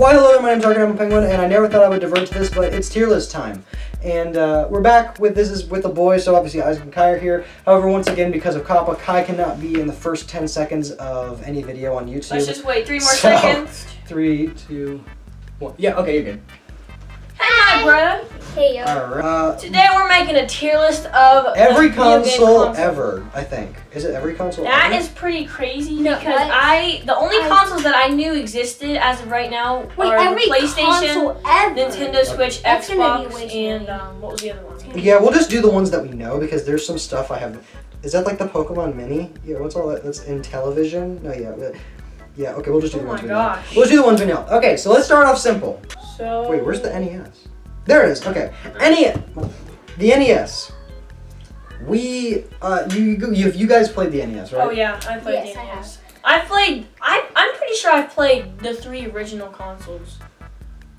Why hello, my name's Arkin, I'm a penguin, and I never thought I would divert to this, but it's tier list time. And we're back with this is with the boys, so obviously Isaac and Kai are here. However, once again, because of COPPA, Kai cannot be in the first 10 seconds of any video on YouTube. Let's just wait 3 more seconds. 3, 2, 1. Yeah, okay, you're good. Hi, brother. Hey, yo. Alright. Today we're making a tier list of every console ever, I think. Is it every console That ever? is pretty crazy because the only consoles that I knew existed as of right now are PlayStation, Nintendo Switch, Xbox, and what was the other one? Yeah, we'll just do the ones that we know because there's some stuff I have. Is that like the Pokemon Mini? Yeah, what's all that? That's in television? No, yeah. Yeah, okay, we'll just do the ones we know. We'll just do the ones we know. Okay, so let's start off simple. So wait, where's the NES? There it is. Okay, NES. The NES. We, you guys played the NES, right? Oh yeah, I played the NES. I'm pretty sure I've played the 3 original consoles.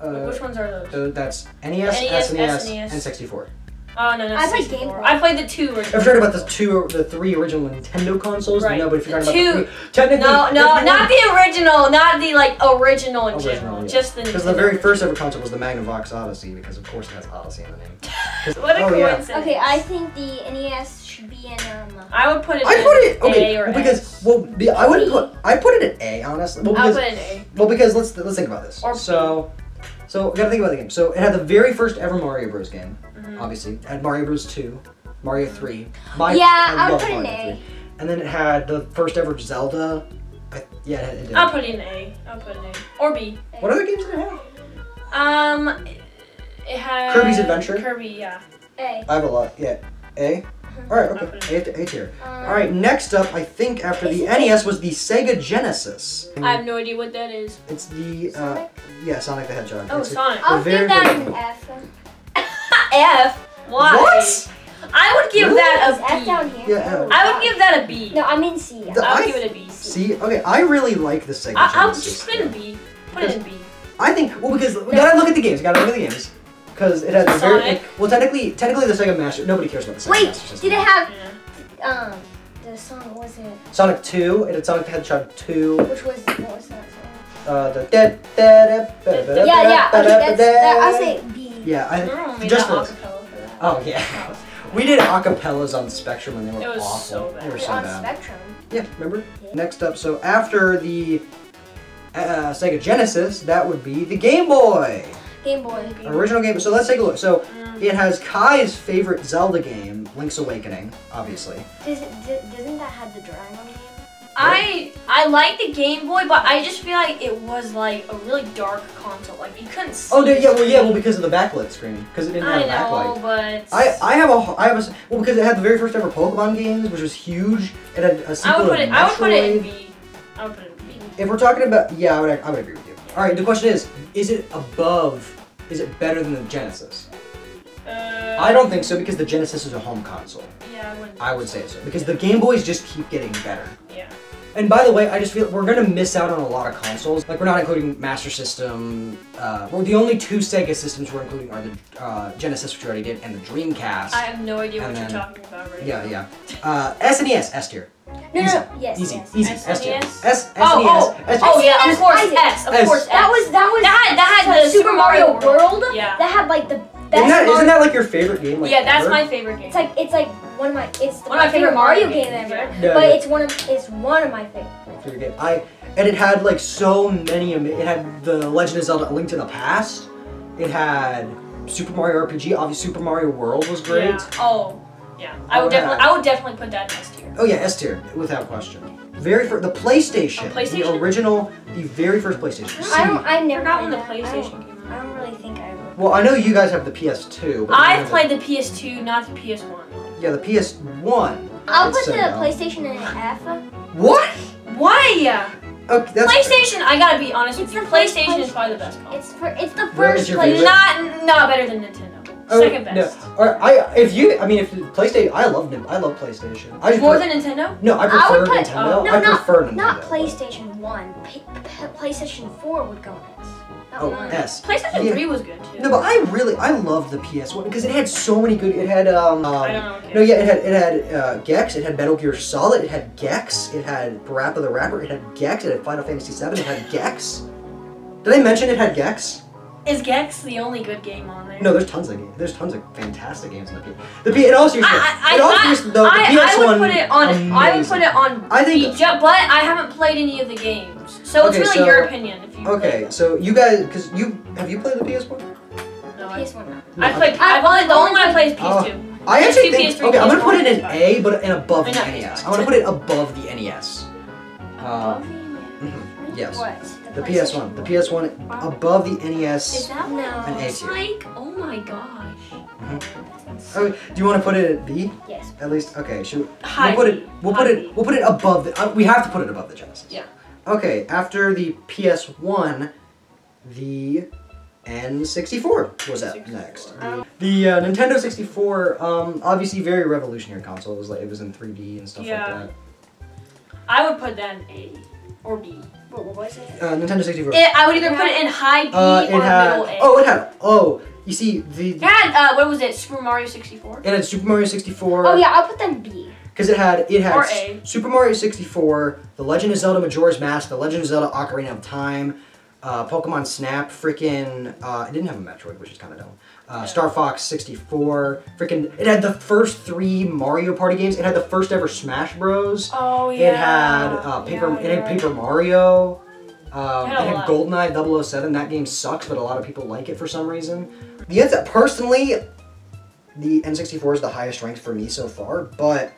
Which ones are those? That's NES, SNES, and 64. Oh no, I played Game Boy. I played the 2 original. If you're talking about the 3 original Nintendo consoles, right. No. But if you're talking about the 3, technically, no, not the original, not the original in general, yeah. just the. Because the very first ever console was the Magnavox Odyssey, because of course it has Odyssey in the name. What a coincidence! Yeah. Okay, I think the NES should be in I would put it. A or because S. I put it at A, honestly. Well, because, I'll put it in A. Well, because let's think about this. Or So we gotta think about the game. So it had the very first ever Mario Bros. Game. Obviously, it had Mario Bros. 2, Mario 3. I would put it in A. And then it had the first ever Zelda. Yeah, it did. I'll put it in A. I'll put it in A. Or B. What other games did it have? It had Kirby's Adventure. Kirby, yeah. A. I have a lot. Yeah, A. All right, okay, A tier. All right, next up, I think after the NES was the Sega Genesis. I have no idea what that is. It's the Sonic? Yeah, Sonic the Hedgehog. Oh, Sonic. I'll give that an F. F? Why? What? I would give that a B. F down here. Yeah, I would give that a B. No, I mean C. I would give it a B. See, okay, I really like the Sega Genesis. I'll just put it in B. Put it in B. I think, well, because we gotta look at the games. Because it has the very, well, technically the Sega Master, nobody cares about the Sega Master System. Did it have, the song, what was it? Sonic 2, it had Sonic the Hedgehog 2. What was that song? I'll say B. Yeah, We just got for acapella for that. Oh yeah, we did acapellas on Spectrum and they were awful. So bad. They were so On bad. Spectrum. Yeah, remember? Yeah. Next up, so after the Sega Genesis, that would be the Game Boy. Game Boy. Original Game Boy. So let's take a look. So it has Kai's favorite Zelda game, Link's Awakening, obviously. Doesn't that have the Doraemon game? I like the Game Boy, but I just feel like it was like a really dark console. Like you couldn't see. Oh yeah, well because of the backlit screen, because it didn't have a backlight. But I have well because it had the very first ever Pokemon games, which was huge. It had a sequel to Metroid. I would put it in B. I would put it in B. If we're talking about, yeah, I would agree with you. All right, the question is it better than the Genesis? I don't think so because the Genesis is a home console. Yeah, I would say so because the Game Boys just keep getting better. Yeah. And by the way, I just feel we're gonna miss out on a lot of consoles. Like we're not including Master System. Well, the only 2 Sega systems we're including are the Genesis, which we already did, and the Dreamcast. I have no idea what you're talking about right now. Yeah. SNES, S tier. Easy, S tier. Oh yeah, of course S. Of course S. That had the Super Mario World. Yeah. That had like the Isn't that like your favorite game? Like, yeah, that's my favorite game. It's like one of my favorite Mario game ever. Yeah. But it's one of my favorite game. And it had like so many. It had the Legend of Zelda: A Link to the Past. It had Super Mario RPG. Obviously, Super Mario World was great. Yeah. Oh, yeah. I would definitely put that in S tier. Oh yeah, S tier without question. The PlayStation, the original, the very first PlayStation. I never got when the PlayStation came out. I don't really think I ever. Well, I know you guys have the PS2. But I've played the PS2, not the PS1. Yeah, the PS1. I'll put the PlayStation in an F. What? Why? Okay, that's PlayStation. I gotta be honest with you. PlayStation is probably the best console. It's the first PlayStation. Not better than Nintendo. Second best. No. If PlayStation, I love PlayStation. More than Nintendo? No, I prefer Nintendo. I prefer Nintendo. Not PlayStation 1. PlayStation 4 would go next. S. PlayStation 3 was good too. No, but I love the PS1 because it had so many good. It had I don't know. No, yeah, it had Gex. It had Metal Gear Solid. It had Gex. It had Parappa the Rapper. It had Gex. It had Final Fantasy VII. It had Gex. Did I mention it had Gex? Is Gex the only good game on there? No, there's tons of games. There's tons of fantastic games on the PS. In all seriousness, the PS1. I would put it on. Amazing. I would put it on. I think, but I haven't played any of the games, so it's really your opinion. If you okay, so you guys, because have you played the PS1? No, PS1. No. I played. The only one I played is PS2. I actually think. PS3, Okay, I'm gonna PS4, put it in A, but above the not NES. I'm gonna put it above the NES. Yes. What? The PS1. The PS1 above the NES. Is that what an A tier? like? Oh my gosh. Oh, do you want to put it at B? Yes. At least, okay. Should High we'll put it above the. We have to put it above the Genesis. Yeah. Okay. After the PS1, the N64 was up next. The Nintendo 64, obviously very revolutionary console. It was in 3D and stuff like that. I would put that in A or B. What was it? Nintendo 64. I would either put it in high B or middle A. You see It had what was it? Super Mario 64. It had Super Mario 64. Oh yeah, I'll put them B. Because it had or A. Super Mario 64, The Legend of Zelda Majora's Mask, The Legend of Zelda Ocarina of Time, Pokemon Snap, freaking it didn't have a Metroid, which is kind of dumb. Star Fox 64, freaking it had the first 3 Mario Party games. It had the first ever Smash Bros. Oh yeah. It had Paper Mario. It had GoldenEye 007. That game sucks, but a lot of people like it for some reason. Personally, the N64 is the highest ranked for me so far, but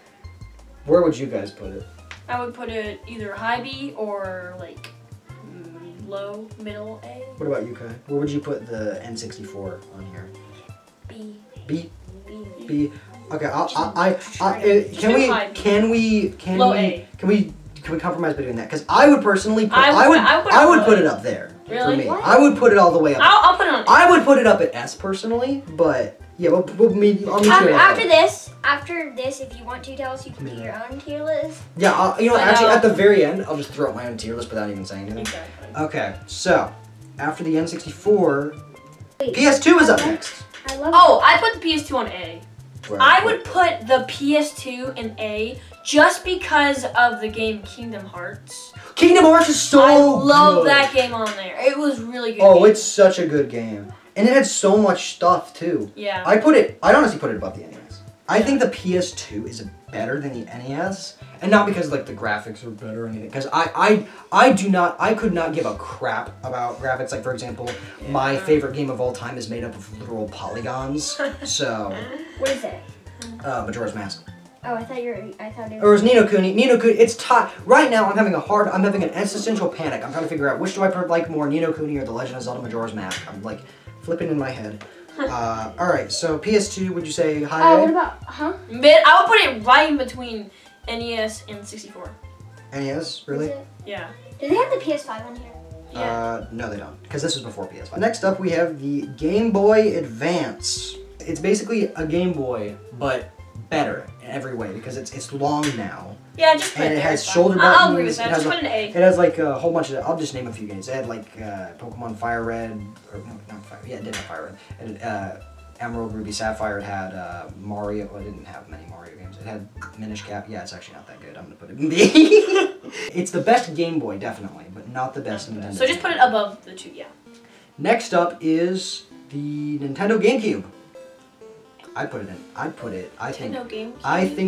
where would you guys put it? I would put it either high B or like low, middle A. What about you, Kai? Where would you put the N64 on here? B. B? B. B. Okay, can we compromise between that? Because I would personally put, I would put it up there. Really? For me. What? I would put it all the way up. I'll put it on A. I would put it up at S personally, but yeah, I'll meet you After this, if you want to tell us, you can do your own tier list. Yeah, actually, at the very end, I'll just throw up my own tier list without even saying anything. Exactly. Okay, so after the N64, PS2 is up next. I love I put the PS2 on A. I would put the PS2 in A just because of the game Kingdom Hearts. Kingdom Hearts is so I love good. that game on there. It was really good. Oh, it's such a good game. And it had so much stuff too. Yeah. I'd honestly put it above the NES. I think the PS2 is better than the NES. And not because like the graphics are better or anything. Because I could not give a crap about graphics. Like for example, my favorite game of all time is made up of literal polygons. So What is it? Majora's Mask. Oh, I thought it Or it was Ni no Kuni. Ni no Kuni, it's right now I'm having an existential panic. I'm trying to figure out which do I like more, Ni no Kuni or The Legend of Zelda Majora's Mask. I'm like flipping in my head. Alright, so PS2, would you say high A? What about, I would put it right in between NES and 64. NES, really? Yeah. Do they have the PS5 on here? Yeah. No they don't, because this was before PS5. Next up we have the Game Boy Advance. It's basically a Game Boy, but better in every way because it's long now. Yeah, just put and it it there, has shoulder buttons. I'll agree with that. Just put an A. It has like a whole bunch of. I'll just name a few games. It had like Pokemon Fire Red, or no, not Fire. Yeah, it did have Fire Red. It had Emerald, Ruby, Sapphire. It had Mario. Well, it didn't have many Mario games. It had Minish Cap. Yeah, it's actually not that good. I'm gonna put it in B. It's the best Game Boy, definitely, but not the best Nintendo. So just put it above the 2. Yeah. Next up is the Nintendo GameCube. I think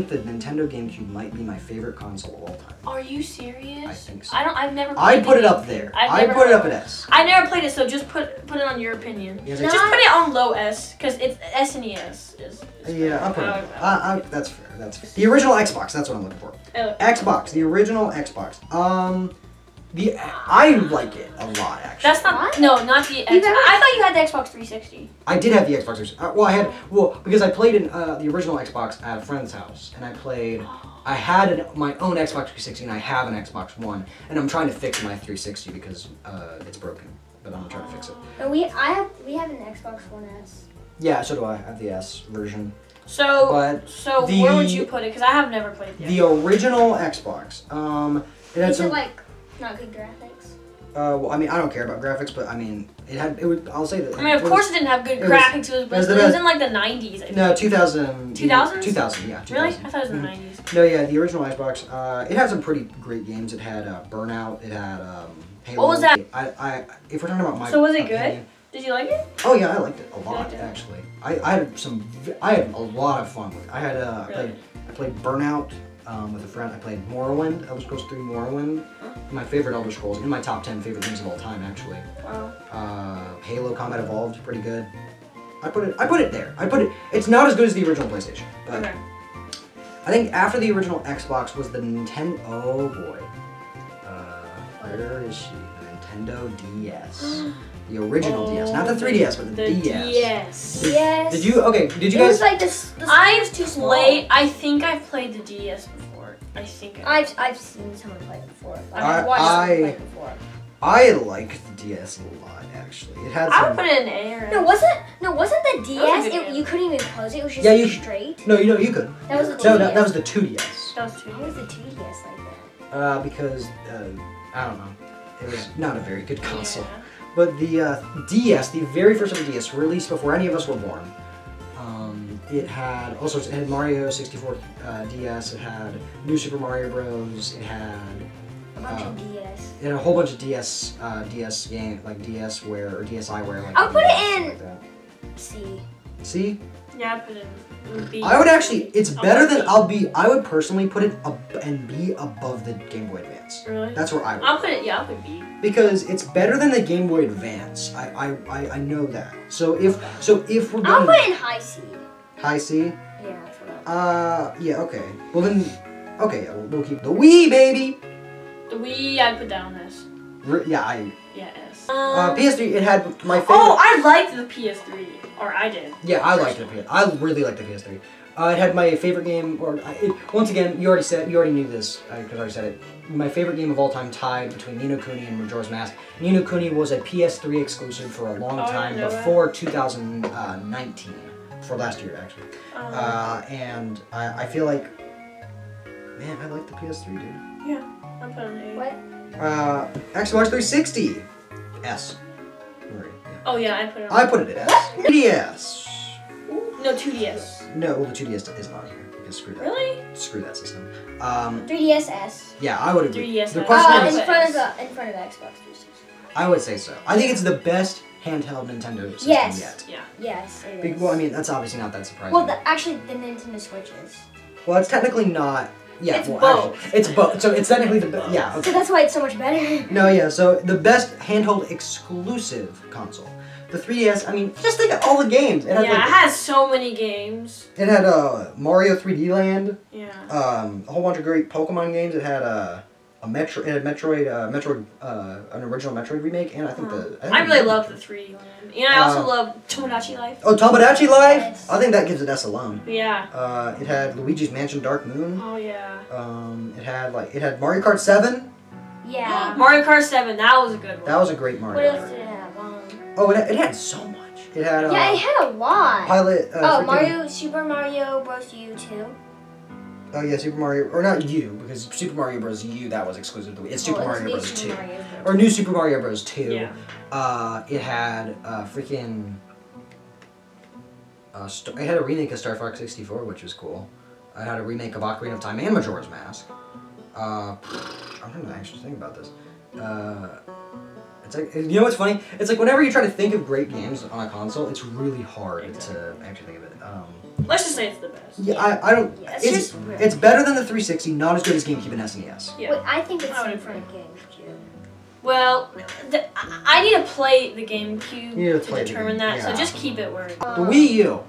the Nintendo GameCube might be my favorite console of all time. Are you serious? I think so. I've never played I'd put it up there. I'd put it up at S. I never played it, so just put it on your opinion. Yes, just put it on low S, because it's SNES is yeah, I'll put it up. That's fair. That's fair. The original Xbox, that's what I'm looking for. Xbox, the original Xbox. I like it a lot, actually. That's not, no, not the Xbox. I thought you had the Xbox 360. I did have the Xbox 360. Because I played in the original Xbox at a friend's house, and I had my own Xbox 360, and I have an Xbox One, and I'm trying to fix my 360 because it's broken, but I'm trying to fix it. No, we have an Xbox One S. Yeah, so do I. I have the S version. So where would you put it? Because I have never played it. The original Xbox. It had some like not good graphics. Well, I mean, I don't care about graphics, but I mean, I'll say that. I mean, of course, it didn't have good graphics. It was in like the 90s. I think. No, 2000. 2000? 2000, yeah. 2000. Really? I thought it was in the 90s. No, yeah, the original Xbox. It had some pretty great games. It had Burnout. It had Halo. What was that? If we're talking about my. So was it good? Did you like it? Oh yeah, I liked it a lot actually. I had a lot of fun with it. I had I played Burnout with a friend. I played Morrowind. Elder Scrolls 3 Morrowind. My favorite Elder Scrolls, in my top 10 favorite games of all time actually. Wow. Halo Combat Evolved, pretty good. I put it there. It's not as good as the original PlayStation, but Okay. I think after the original Xbox was the Nintendo. Oh boy. Where is she? The Nintendo DS. The original DS, not the 3DS, but the DS. Yes. Did you? Okay. Did you It guys? was like this. I've too small. I think I've played the DS before. I think I've seen someone play it before. Like, I've watched someone play it before. I liked the DS a lot actually. It had. I would put it in A. No, wasn't the DS? You couldn't even close it. It was just straight. No, you could. That was the 2DS. No, that was the 2DS. That was 2DS. Why was the 2DS like that? Because I don't know. It was not a very good console. Yeah. But the DS, the very first ever DS, released before any of us were born. It had all sorts. It had Mario 64 DS. It had New Super Mario Bros. It had A bunch of DS. It had a whole bunch of DS game, like DSware or DSiWare. Like I'll put it in like that. C. C? Yeah, I put it in B. I would actually. It's better than I would personally put it and be above the Game Boy Advance. Really? That's where I would. I'll put B. Because it's better than the Game Boy Advance. I know that. So if we're going. I'll put it in high C. High C? Yeah, that's what I'll yeah, okay. Well then, okay, yeah, we'll keep the Wii, baby! The Wii, I'd put down S. Yeah, S. PS3, it had my favorite... Oh, I liked the PS3. Or I did. Yeah, I liked it. I really liked the PS3. It had my favorite game, once again, you already knew this, because I already said it. My favorite game of all time tied between Ni no Kuni and Majora's Mask. Ni no Kuni was a PS3 exclusive for a long time, before 2019. For last year, actually. And I feel like, man, I like the PS3, dude. Yeah, I'll put an A. What? Xbox 360, S. Right, yeah. Oh yeah, I put it on. I put it at S. 3DS. No, 2DS. No, well the 2DS is not here because screw that. Really? Screw that system. 3DSS. Yeah, I would agree. 3DS. The question is, in front of Xbox 360. I would say so. I think it's the best handheld Nintendo system yet. Yeah. Yes, it is. Well, I mean, that's obviously not that surprising. Well, actually, the Nintendo Switch is. Well, it's technically not. Yeah, it's well, both. Actually, it's both. So it's technically the best. Yeah. Okay. So that's why it's so much better. No, yeah. So the best handheld exclusive console. The 3DS. I mean, just think of all the games. It had, it has so many games. It had Mario 3D Land. Yeah. A whole bunch of great Pokemon games. It had an original Metroid remake, and I think I really love the 3D Land. And I also love Tomodachi Life. Oh, Tomodachi Life! Yes. I think that gives it S alone. Yeah. It had Luigi's Mansion Dark Moon. Oh yeah. It had Mario Kart 7. Yeah. Mario Kart 7, that was a good one. That was a great Mario. What else did it have? Oh, it had so much. It had yeah, it had a lot. Pilot. Super Mario Bros. U 2. Oh yeah, Super Mario, or not U, because Super Mario Bros. U, that was exclusive to Wii. It's Super Mario Bros. 2. Or New Super Mario Bros. 2. Yeah. It had freaking... it had a remake of Star Fox 64, which was cool. It had a remake of Ocarina of Time and Majora's Mask. I'm trying to actually think about this. It's like, you know what's funny? It's like whenever you try to think of great games on a console, it's really hard to actually think of it. Let's just say it's the best. Yeah, I don't. Yeah, it's better than the 360, not as good as GameCube and SNES. Yeah. Wait, I think it's in front of GameCube. Well, I need to play the GameCube to determine that, so just keep it where it is. The Wii U.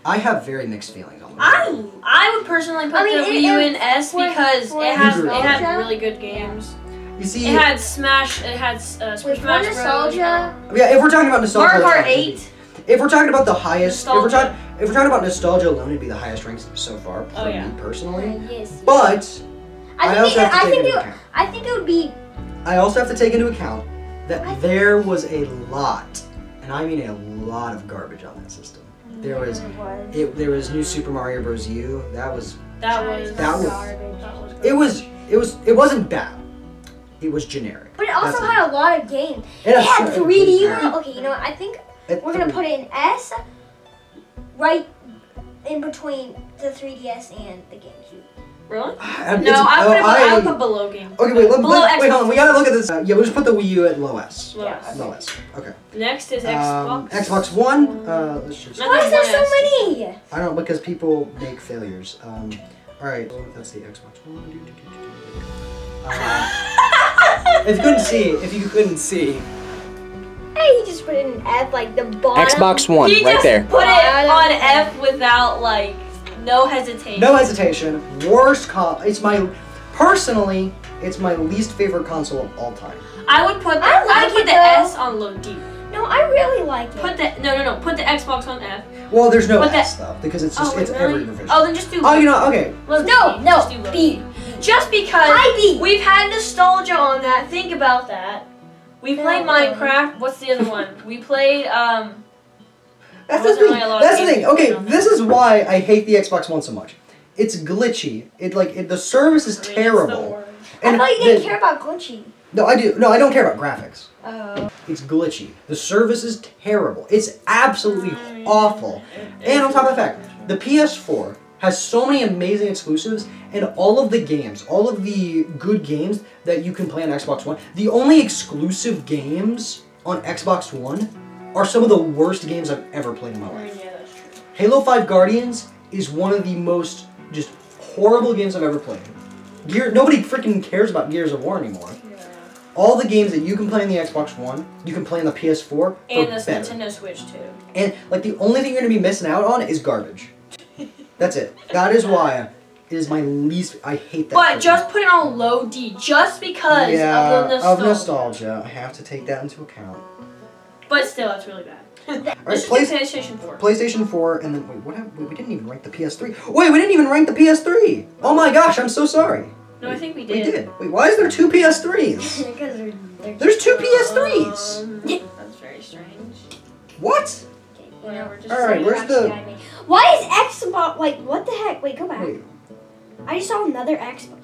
I have very mixed feelings on that. I would personally put the Wii U in S because it had really good games. You see, it had Smash. It had Super Smash Bros. Nostalgia. Yeah, if we're talking about nostalgia, Mario Kart 8. If we're talking about the highest, if we're talking about nostalgia alone, it'd be the highest ranked so far for me personally. Yes. But I also have to take into account. I think it would be. I also have to take into account that there was a lot, and I mean a lot of garbage on that system. There was New Super Mario Bros. U. It wasn't bad. It was generic. But it also had a lot of games. It had 3D World. Okay, you know what? I think we're gonna put it in S. Right in between the 3DS and the GameCube. Really? No, I would put below game. Okay, wait, hold on. We gotta look at this. Yeah, we'll just put the Wii U at low S. Low S. Low S. Okay. Next is Xbox. Xbox One. Let's just. Why is there so many? I don't know, because people make failures. All right, well, that's the Xbox One. If you couldn't see. Hey, you just put it in F, like the bottom. Xbox One, He right there. Put it on F without like no hesitation. No hesitation. Worst personally, it's my least favorite console of all time. I would put the S on low D. No, I really like it. Put the Xbox on F. Well, there's no S though, because it's just every revision. Oh, then just do. Oh, you know, okay. No, B. Just because B. We've had nostalgia on that. Think about that. We played Minecraft. What's the other one? We played That's the thing. Okay, this is why I hate the Xbox One so much. It's glitchy. The service is terrible. I thought you didn't care about glitchy. No, I do. No, I don't care about graphics. Oh. It's glitchy. The service is terrible. It's absolutely awful. And on top of the fact, the PS4 has so many amazing exclusives, and all of the games, all of the good games that you can play on Xbox One, the only exclusive games on Xbox One are some of the worst games I've ever played in my life. Yeah, that's true. Halo 5 Guardians is one of the most just horrible games I've ever played. Nobody freaking cares about Gears of War anymore. Yeah. All the games that you can play on the Xbox One, you can play on the PS4 and the Nintendo Switch too. And the only thing you're gonna be missing out on is garbage. That's it. That is why it is my least. I hate that. But just put it on low D, just because of the nostalgia. Of nostalgia. I have to take that into account. But still, that's really bad. Alright, PlayStation 4. PlayStation 4, and then wait, what happened? Wait, we didn't even rank the PS3. Wait, we didn't even rank the PS3. Oh my gosh, I'm so sorry. No, I think we did. We did. Wait, why is there two PS3s? Because There's two PS3s. That's very strange. What? Whatever. Just Alright, where's the? Why is Xbox like what the heck? Wait, go back. Wait. I just saw another Xbox.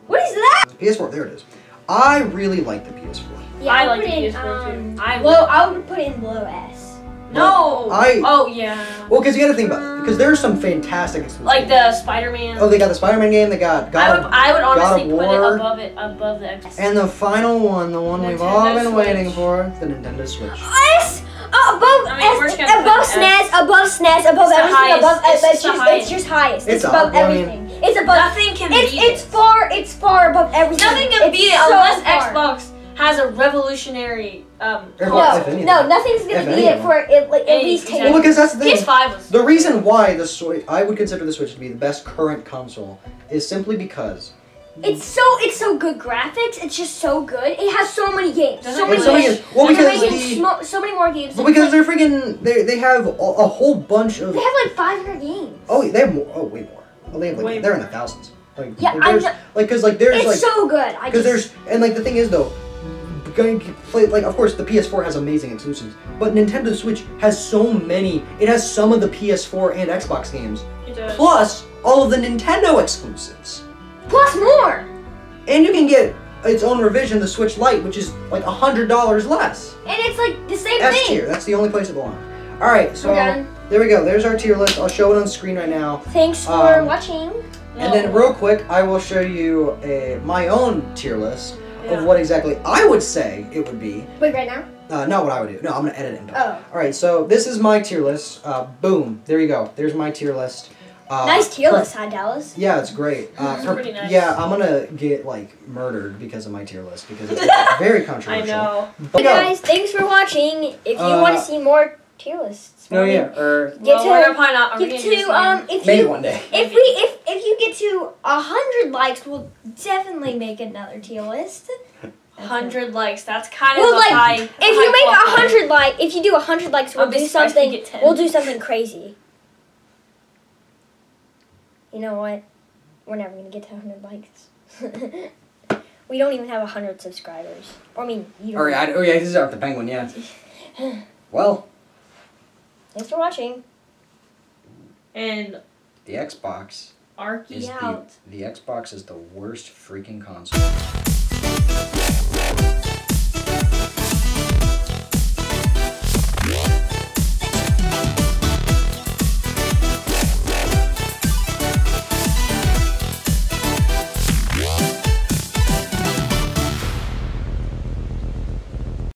What is that? PS4. There it is. I really like the PS4. Yeah, I like the PS4 too. I would put it in low S. No. Oh yeah. Well, because you got to think about it. Because there's some fantastic exclusives. Like the Spider-Man. Oh, they got the Spider-Man game. They got I would honestly put War, it above the Xbox. And the final one, the one we've all been waiting for, the Nintendo Switch. S above SNES, above everything, above it's just highest. It's above everything. It's above. Nothing can beat it. It's far above everything. Nothing can beat it unless Xbox has a revolutionary. No, nothing's gonna beat it for at least 10 years. Well, because that's the thing. PS5 was. The reason why the Switch, I would consider the Switch to be the best current console, is simply because it's so good graphics. It's just so good. It has so many games. So many games. Well, because so many more games. Well, because they're freaking. They have a whole bunch of. They have like 500 games. Oh, they have more. Oh, way more. Oh, they have like they're in the thousands. Like, yeah, there's, because there's it's so good. Because there's the thing is though. Going to play, of course the PS4 has amazing exclusives, but Nintendo Switch has so many. It has some of the PS4 and Xbox games, plus all of the Nintendo exclusives, plus more. And you can get its own revision, the Switch Lite, which is like $100 less. And it's like the same S thing. tier. That's the only place it belongs. All right, so there we go. There's our tier list. I'll show it on screen right now. Thanks for watching. And then real quick, I will show you my own tier list. Of what exactly I would say it would be. Wait, right now? Not what I would do. No, I'm going to edit it. Oh. Alright, so this is my tier list. Boom. There you go. There's my tier list. Nice tier list, huh, Dallas? Yeah, it's great. Pretty nice. Yeah, I'm going to get, murdered because of my tier list. Because it's very controversial. I know. Hey guys, thanks for watching. If you want to see more tier lists. No, yeah. Maybe one day. If you get to 100 likes, we'll definitely make another tier list. 100 likes. That's kind of high. If you make 100 if you do 100 likes, we'll do something. We'll do something crazy. You know what? We're never gonna get to 100 likes. We don't even have 100 subscribers. Or I mean, you don't. Oh yeah, this is Art the Penguin. Yeah. Well. Thanks for watching. And the Xbox is the Xbox is the worst freaking console.